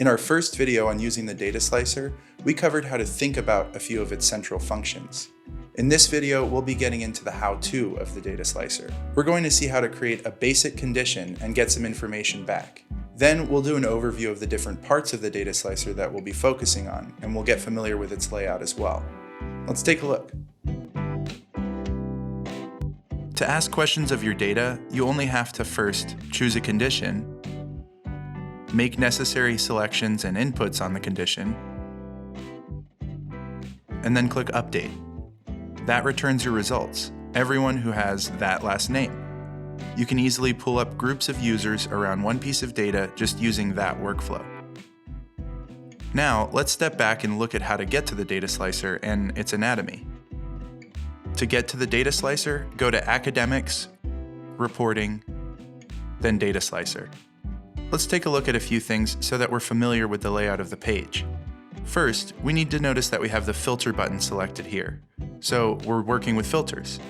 In our first video on using the data slicer, we covered how to think about a few of its central functions. In this video, we'll be getting into the how-to of the data slicer. We're going to see how to create a basic condition and get some information back. Then we'll do an overview of the different parts of the data slicer that we'll be focusing on, and we'll get familiar with its layout as well. Let's take a look. To ask questions of your data, you only have to first choose a condition, make necessary selections and inputs on the condition, and then click Update. That returns your results, everyone who has that last name. You can easily pull up groups of users around one piece of data just using that workflow. Now, let's step back and look at how to get to the data slicer and its anatomy. To get to the data slicer, go to Academics, Reporting, then Data Slicer. Let's take a look at a few things so that we're familiar with the layout of the page. First, we need to notice that we have the filter button selected here. So we're working with filters.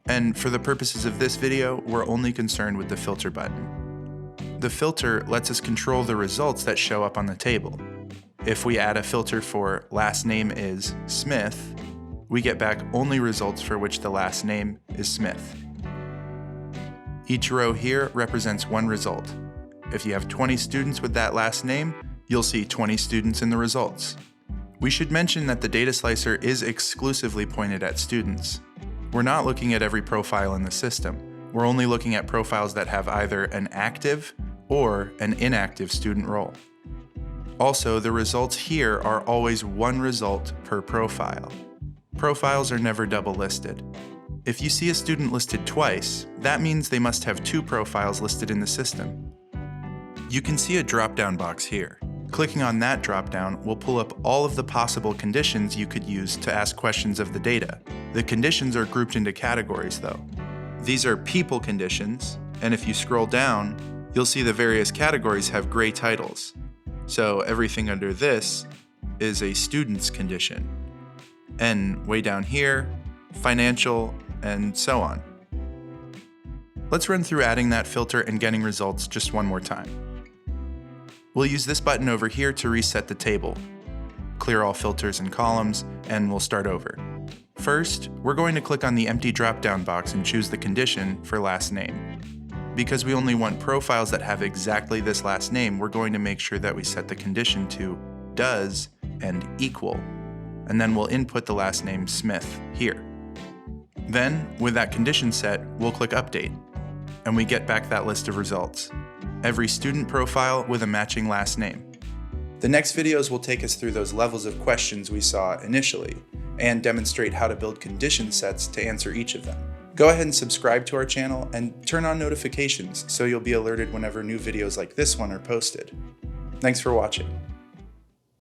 And for the purposes of this video, we're only concerned with the filter button. The filter lets us control the results that show up on the table. If we add a filter for last name is Smith, we get back only results for which the last name is Smith. Each row here represents one result. If you have 20 students with that last name, you'll see 20 students in the results. We should mention that the data slicer is exclusively pointed at students. We're not looking at every profile in the system. We're only looking at profiles that have either an active or an inactive student role. Also, the results here are always one result per profile. Profiles are never double listed. If you see a student listed twice, that means they must have two profiles listed in the system. You can see a drop-down box here. Clicking on that drop-down will pull up all of the possible conditions you could use to ask questions of the data. The conditions are grouped into categories though. These are people conditions, and if you scroll down, you'll see the various categories have gray titles. So everything under this is a student's condition. And way down here, financial, and so on. Let's run through adding that filter and getting results just one more time. We'll use this button over here to reset the table, clear all filters and columns, and we'll start over. First, we're going to click on the empty drop-down box and choose the condition for last name. Because we only want profiles that have exactly this last name, we're going to make sure that we set the condition to does and equal, and then we'll input the last name Smith here. Then, with that condition set, we'll click Update, and we get back that list of results. Every student profile with a matching last name. The next videos will take us through those levels of questions we saw initially, and demonstrate how to build condition sets to answer each of them. Go ahead and subscribe to our channel and turn on notifications so you'll be alerted whenever new videos like this one are posted. Thanks for watching.